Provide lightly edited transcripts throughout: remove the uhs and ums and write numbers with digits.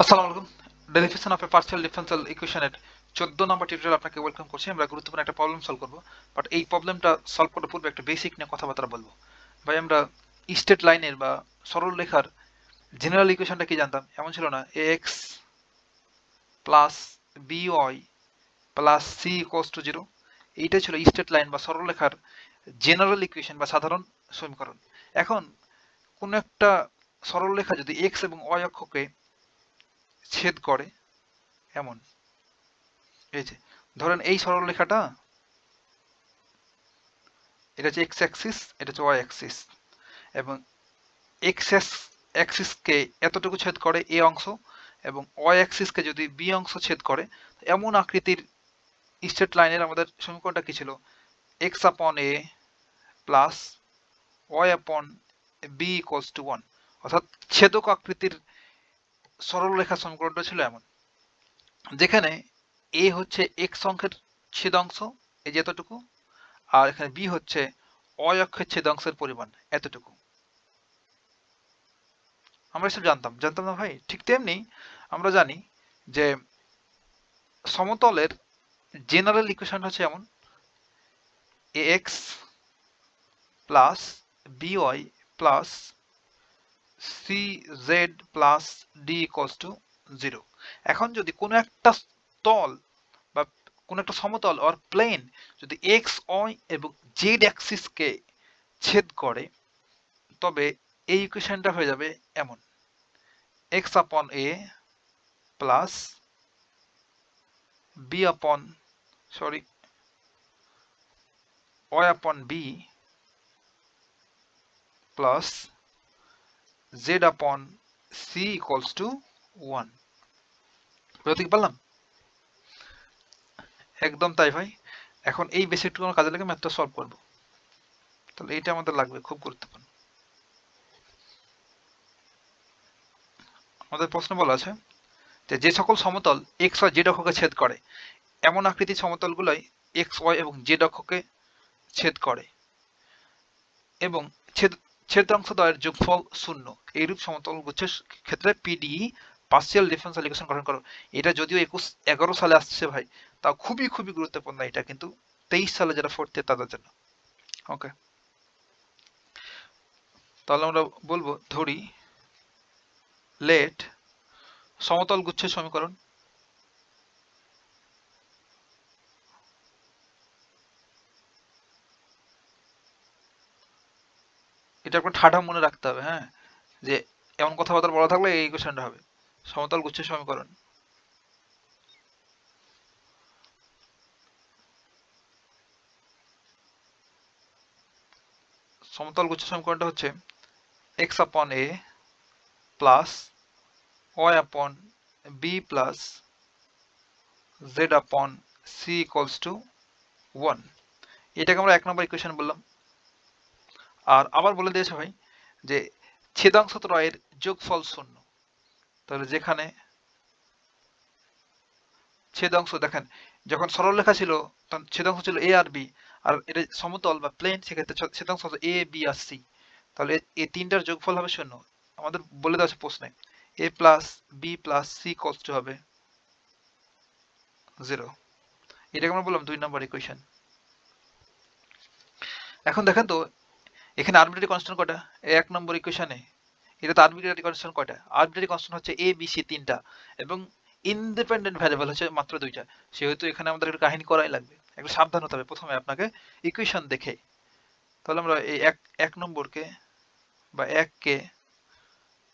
আসসালামু আলাইকুম। Derivation of A partial differential ইকুয়েশনের 14 নম্বর টিউটোরিয়াল আপনাকে ওয়েলকাম করছি। আমরা গুরুত্বপূর্ণ একটা প্রবলেম সলভ করব। বাট এই প্রবলেমটা সলভ করার পূর্বে একটা বেসিক নিয়ে কথাবার্তা বলবো। ভাই আমরা স্ট্রেট লাইনের বা সরল রেখার জেনারেল ইকুয়েশনটা কি জানতাম? এমন ছিল না ax plus by plus c equals to 0। এইটাই ছিল স্ট্রেট লাইন বা সরল রেখার জেনারেল ইকুয়েশন বা সাধারণ সমীকরণ। এখন কোন একটা সরল রেখা যদি x এবং y অক্ষকে ছেদ করে, এমন এই যে ধরেন এই সরল রেখাটা, এটা হচ্ছে এক্স অ্যাক্সিস, এটা হচ্ছে ওয়াই অ্যাক্সিস, এবং এক্স অ্যাক্সিসকে এতটুকু ছেদ করে এ অংশ, এবং ওয়াই অ্যাক্সিসকে যদি বি অংশ ছেদ করে, এমন আকৃতির স্ট্রেট লাইনের আমাদের সমীকরণটা কি ছিল? X upon a plus y upon B equals to 1, অর্থাৎ ছেদক আকৃতির সরল রেখার সমীকরণটা ছিল এমন, যেখানে এ হচ্ছে এক্স অঙ্কের ছেদাংশ, এই যে এতটুকু, আর এখানে বি হচ্ছে ওয়াই অক্ষের ছেদাংশের পরিমাণ এতটুকু। আমরা এসব জানতাম না ভাই? ঠিক তেমনি আমরা জানি যে সমতলের জেনারেল ইকুয়েশন হচ্ছে এমন, ax plus by plus cz plus d equals to 0। এখন যদি কোনো একটা তল বা কোনো একটা সমতল অর প্লেন যদি এক্স ওয়াই এবং জেড অ্যাক্সিসকে ছেদ করে, তবে এই ইকুয়েশনটা হয়ে যাবে এমন, x upon a plus b upon sorry y upon b plus z upon c equals to 1। বুঝতে কি পারলাম? একদম তাই ভাই। এখন এই বেসিকটুকু আমরা কাজে লাগে ম্যাথটা সলভ করব। তাহলে এইটা আমাদের লাগবে, খুব গুরুত্বপূর্ণ। আমাদের প্রশ্ন বলা আছে যে যে সকল সমতল এক্স ওয়াই জেড অক্ষকে ছেদ করে, এমন আকৃতির সমতলগুলোই এক্স ওয়াই এবং জেড অক্ষকে ছেদ করে, এবং ছেদাংশদ্বয়ের যোগফল 0। এইরূপ সমতল গুচ্ছের ক্ষেত্রে পিডিই পার্শিয়াল ডিফারেনশিয়াল ইকুয়েশন গঠন করো। এটা যদিও 11 সালে আসছে ভাই, তাও খুবই খুবই গুরুত্বপূর্ণ। এটা কিন্তু 23 সালে যারা ফোর্থ ইয়ার তাদের জন্য। ওকে, তাহলে আমরা বলবো ধরি লেট সমতল গুচ্ছের সমীকরণ এটা আপনার ঠাডা মনে রাখতে হবে, হ্যাঁ, যে এমন কথাবার্তা বলা থাকলে এই ইকুয়েশনটা হবে। সমতল গুচ্ছের সমীকরণ, সমতল গুচ্ছের সমীকরণটা হচ্ছে x upon a plus y upon b plus z upon c equals to 1। এটাকে আমরা 1 নম্বর ইকুয়েশন বললাম। আর আবার বলে দিয়েছে ভাই যে ছেদাংশ ত্রয়ের যোগফল 0। তাহলে যেখানে ছেদাংশ দেখেন, যখন সরলরেখা ছিল তখন ছেদাংশ ছিল a আর b, আর এটা সমতল বা প্লেন, সেক্ষেত্রে ছেদাংশ হচ্ছে a b আর c। তাহলে এই তিনটার যোগফল হবে 0। আমাদের বলে দেওয়া আছে প্রশ্নে a plus b plus c equals to হবে 0। এটাকে আমরা বললাম 2 নম্বর ইকুয়েশন। এখন দেখেন তো এখানে আরবিট্রারি কনস্ট্যান্ট কয়টা? এই 1 নম্বর ইকুয়েশনে এটা তো আরবিট্রারি কনস্ট্যান্ট কয়টা? আরবিট্রারি কনস্ট্যান্ট হচ্ছে এ বি সি তিনটা, এবং ইন্ডিপেন্ডেন্ট ভ্যারিয়েবল হচ্ছে মাত্র দুইটা। সেহেতু এখানে আমাদের একটা কাহিনী করাই লাগবে, একটু সাবধান হতে হবে প্রথমে আপনাকে ইকুয়েশন দেখে। তাহলে আমরা এই এক নম্বরকে বা 1 কে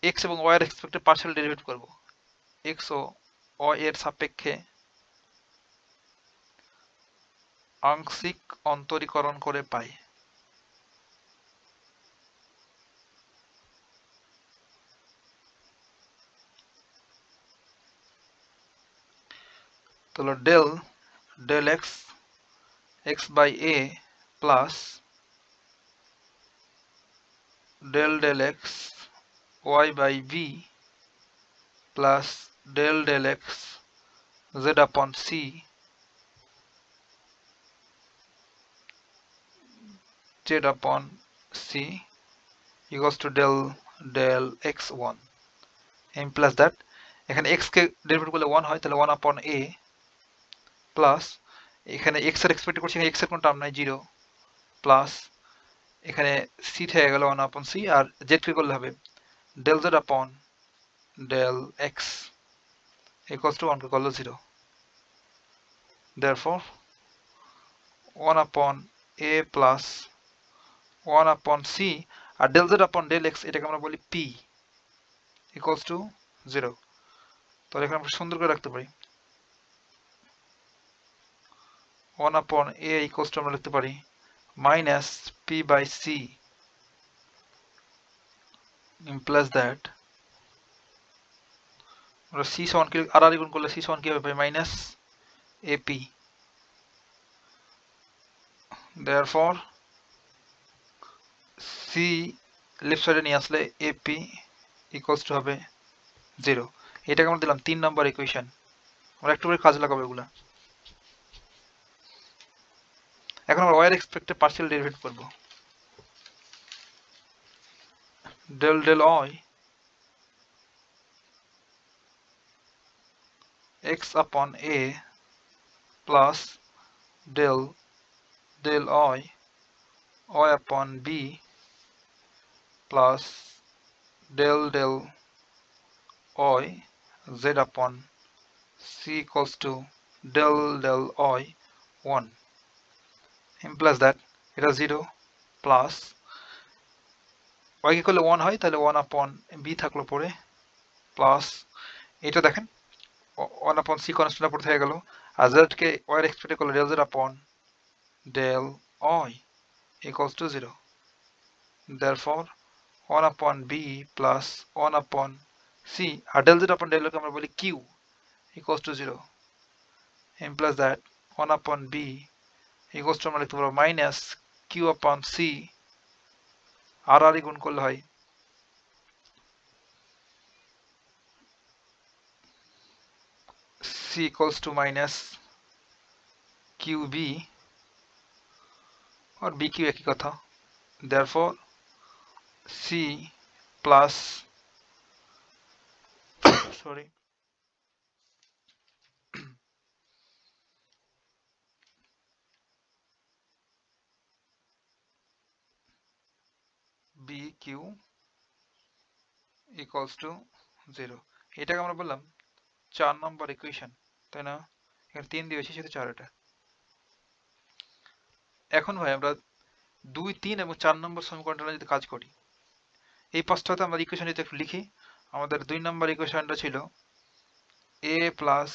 এক্স এবং ওয়াই এর রেসপেক্টে পার্শিয়াল ডেরিভেট করব। এক্স ও ওয়াই এর সাপেক্ষে আংশিক অন্তরীকরণ করে পাই। তাহলে del del x x by a plus del x y by v plus del x z upon c z upon c equals to del x1 and plus that এখানে x কে derivative করলে 1 হয়, তাহলে 1 আপন a প্লাস এখানে x এর expect করছি, এখানে x এর কোনো টার্ম নাই 0 প্লাস এখানে c থেকে গেল 1 আপন c, আর z কে করলে হবে del z আপন del x equals to 1 কে করলে 0, therefore 1 upon a plus 1 upon c, R del z upon del x এটাকে আমরা বলি p equals to 0। তো এখানে আমরা সুন্দর করে রাখতে পারি 1 upon a equals to আমরা লিখতে পারি minus p by c implies that আমরা c সমান কি আর গুণ করলে c সমান কি হবে ভাই minus ap, therefore c left সাইডে নিয়ে আসলে ap equals to হবে 0। এটাকে আমরা দিলাম 3 নম্বর ইকুয়েশন। আমরা একটু করে কাজে লাগাবো এগুলা। এখন আমরা y এর এক্সপেক্টেড পার্শিয়াল ডেরিভেটিভ করব। del del y x upon a plus del del y upon b plus del del y z upon c equals to del del y 1 implies that এটা 0 প্লাস y কে করলে 1 হয়, তাহলে 1 upon b থাকলো পরে plus এটা দেখেন 1 upon c constant পড়ে থেকে গেল, আর z কে y এর এক্সপেক্ট করলে del z upon del y equals to 0, therefore 1 upon b plus 1 upon c, R del z upon del y কে আমরা বলি q equals to 0 implies that 1 upon b equals to আমরা লিখতে পারবো minus q upon c, আর গুণ করলে হয় c equals to minus qb or bq একই কথা, therefore c plus sorry bq equals to 0। এটাকে আমরা বললাম 4 নম্বর ইকুয়েশন, তাই না? এখানে 3 দিয়েছি, সেটা 4 এটা। এখন ভাই আমরা 2, 3 এবং 4 নম্বর সমীকরণটা যদি কাজ করি, এই পাঁচটাতে আমরা ইকুয়েশন যদি একটু লিখি, আমাদের 2 নম্বর ইকুয়েশনটা ছিল a plus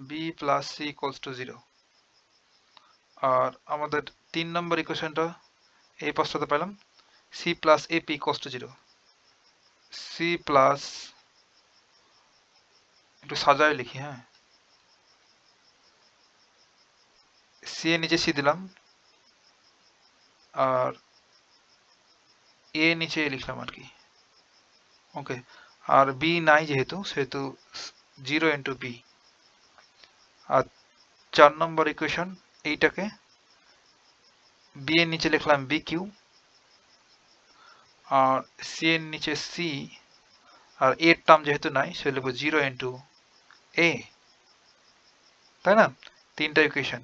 b plus c equals to 0, আর আমাদের 3 নম্বর ইকুয়েশনটা এই পাঁচটাতে পেলাম c plus ap equals to 0, c plus একটু সাজায় লিখি, হ্যাঁ, c এর নিচে c দিলাম আর a নিচে লিখলাম আর কি, ওকে, আর b নাই যেহেতু সেহেতু 0 into b, আর 4 নম্বর ইকুয়েশন এইটাকে b এর নিচে লিখলাম bq আর c এর নিচে c, আর a এর টার্ম যেহেতু নাই সেটা লিখবো 0 into a, তাই না? 3টা ইকুয়েশন।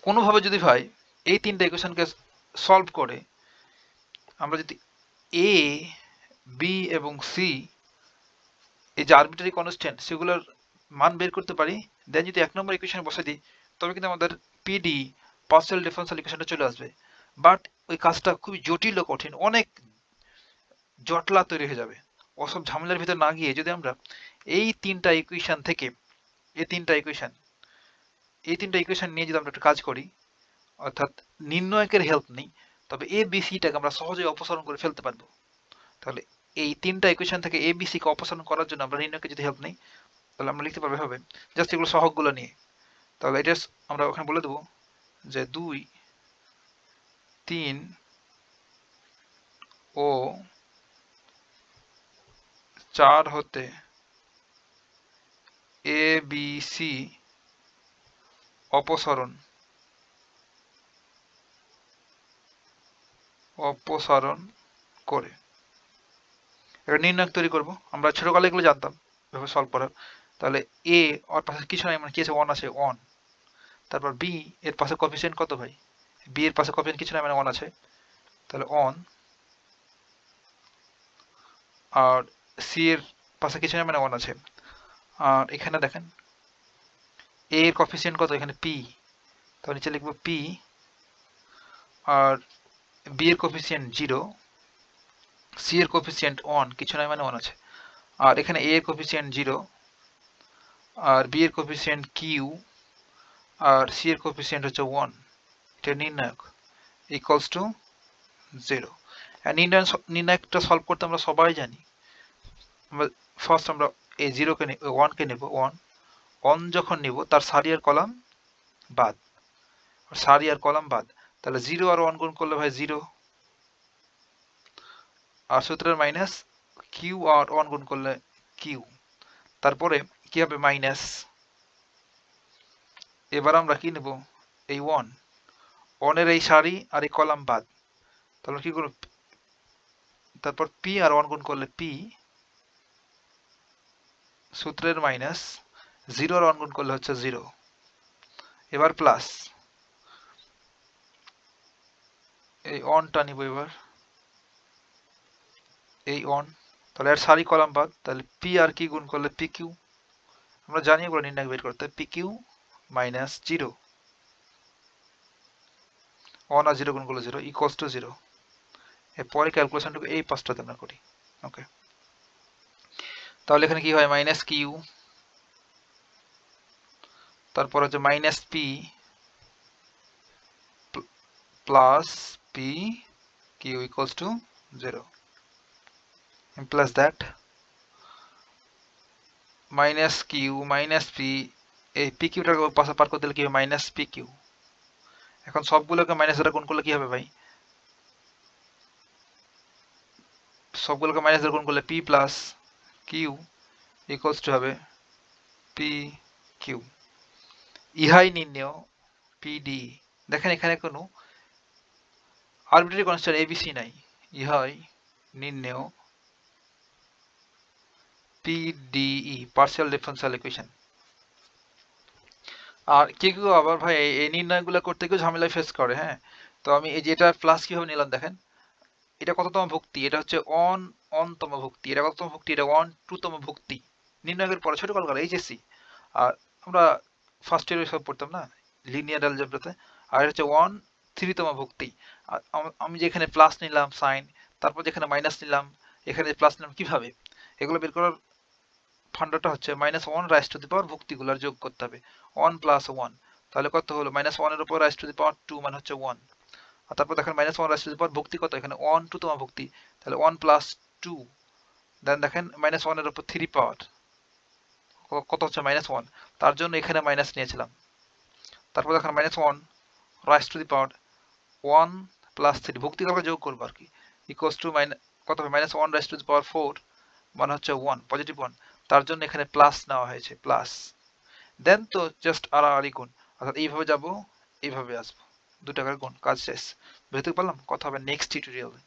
কোনোভাবে যদি ভাই এই 3টা ইকুয়েশনকে সলভ করে আমরা যদি a b এবং c এই যে আরবিট্রারি কনস্ট্যান্ট সেগুলোর মান বের করতে পারি, দেন যদি 1 নম্বর ইকুয়েশনে বসে দিই, তবে কিন্তু আমাদের পিডি পার্শিয়াল ডিফারেনশিয়াল ইকুয়েশনটা চলে আসবে। বাট ওই কাজটা খুবই জটিল ও কঠিন, অনেক জটলা তৈরি হয়ে যাবে। ওসব ঝামেলার ভিতরে না গিয়ে যদি আমরা এই 3টা ইকুয়েশন থেকে এই 3টা ইকুয়েশন নিয়ে যদি আমরা একটু কাজ করি, অর্থাৎ নির্ণয়কের হেল্প নেই, তবে এ বি সিটাকে আমরা সহজেই অপসারণ করে ফেলতে পারবো। তাহলে এই 3টা ইকুয়েশন থেকে এ বি সি কে অপসারণ করার জন্য আমরা নির্ণয়কে যদি হেল্প নেই, তাহলে আমরা লিখতে পারবো হবে জাস্ট এগুলো সহগগুলো নিয়ে। তাহলে এটা আমরা ওখানে বলে দেবো যে 2, 3 ও 4 হতে এ বি সি অপসারণ করে, একটা নির্ণায়ক তৈরি করব। আমরা ছোটকালে এগুলো জানতাম এভাবে সলভ করার। তাহলে এ ওর পাশে কিছু নাই, মানে কি আছে, 1 আছে, 1। তারপর বি এর পাশে কোএফিসিয়েন্ট কত ভাই, বি এর পাশে কোএফিসিয়েন্ট কিছু নাই, মানে 1 আছে, তাহলে 1। আর সি এর পাশে কিছু নাই, মানে 1 আছে। আর এখানে দেখেন এ এর কোএফিসিয়েন্ট কত, এখানে পি, তাহলে নিচে লিখবো পি। আর বি এর কোএফিসিয়েন্ট 0, সি এর কোএফিসিয়েন্ট 1, কিছু নাই মানে 1 আছে। আর এখানে এ এর কোএফিসিয়েন্ট 0, আর বি এর কোএফিসিয়েন্ট কিউ, আর সি এর কোএফিসিয়েন্ট হচ্ছে 1। এটা নির্ণায়ক ইকুয়ালস টু 0। আর নির্ণায়কটা সলভ করতে আমরা সবাই জানি। আমরা ফার্স্ট আমরা এই 0 কে 1 কে নেব, 1 যখন নিব তার সারি আর কলাম বাদ, সারি আর কলাম বাদ। তাহলে 0 আর 1 গুণ করলে ভাই 0, আর সূত্রের মাইনাস কিউ আর 1 গুণ করলে কিউ। তারপরে কি হবে, মাইনাস। এবার আমরা কি নেব, এই 1 এর এই সারি আর এই কলাম বাদ, তাহলে কি করব, তারপর পি আর 1 গুণ করলে পি, সূত্রের মাইনাস 0 আর 1 গুণ করলে হচ্ছে 0। এবার প্লাস এই 1টা নিব, এবার এই 1, তাহলে এর সারি কলাম বাদ, তাহলে পি আর কি গুণ করলে পি কিউ। আমরা জানি এগুলো নির্ণয় বের করতে, পি কিউ মাইনাস 0, 1 আর 0 গুণ করলে 0 ইকুয়ালস টু 0। এরপরে ক্যালকুলেশনটুকু এই পাঁচটাতে আমরা করি। ওকে, তাহলে এখানে কি হয়, মাইনাস কিউ, তারপর হচ্ছে minus p plus p q equals to 0, plus that minus q minus p, এই পি কিউটাকে পাশে পার করে দিলে কি হবে, মাইনাস পি কিউ। এখন সবগুলোকে মাইনাস দ্বারা গুণ করলে কি হবে ভাই, সবগুলোকে মাইনাস দ্বারা গুণ করলে p plus q equals to হবে পি কিউ। ইহাই নির্ণেয় পিডি। দেখেন এখানে কোনো আরবিট্রারি কনস্ট্যান্ট এবিসি নাই, ইহাই নির্ণেয় পিডিই, পার্শিয়াল ডিফারেনশিয়াল ইকুয়েশন। আর কেউ আবার ভাই এই নির্ণয়গুলো করতে কেউ ঝামেলা ফেস করে। হ্যাঁ, তো আমি এই যে এটা প্লাস কিভাবে নিলাম দেখেন, এটা কততম ভুক্তি, এটা হচ্ছে অনতম ভুক্তি, এটা কততম ভুক্তি, এটা 2তম ভুক্তি। নির্ণয়ের পরে ছোট কাল এইচএসসি, আর আমরা ফার্স্ট ইয়ার সব পড়তাম না লিনিয়ার অ্যালজেব্রাতে। আর এটা হচ্ছে 3তম ভুক্তি। আর আমি যেখানে প্লাস নিলাম সাইন, তারপর যেখানে মাইনাস নিলাম, এখানে প্লাস নিলাম, কিভাবে এগুলো বের করার ফান্ডাটা হচ্ছে -1 রাইজ টু দি পাওয়ার ভুক্তিগুলোর যোগ করতে হবে, 1 প্লাস 1, তাহলে কত হলো, -1 এর উপর রাইজ টু দি পাওয়ার 2 মানে হচ্ছে 1। আর তারপর দেখেন -1 রাইজ টু দি পাওয়ার ভুক্তি কত, এখানে 1 2তম ভুক্তি, তাহলে 1 প্লাস 2, দেন দেখেন -1 এর উপর 3 পাওয়ার কত হচ্ছে -1, তার জন্য এখানে মাইনাস নিয়েছিলাম। তারপর দেখেন -1 rise to the power 1 plus 3, ভুক্তি কালকে যোগ করবো আর কি, ইকুয়ালস টু কত হবে, -1 রাইজ টু দি পাওয়ার 4 মানে হচ্ছে 1, পজিটিভ 1, তার জন্য এখানে প্লাস নেওয়া হয়েছে, প্লাস। দেন তো জাস্ট আড়াআড়ি গুণ, অর্থাৎ এইভাবে যাব এইভাবে আসবো, 2 টাকার গুণ, কাজ শেষ। বুঝতে পারলাম, কথা হবে নেক্সট টিউটোরিয়ালে।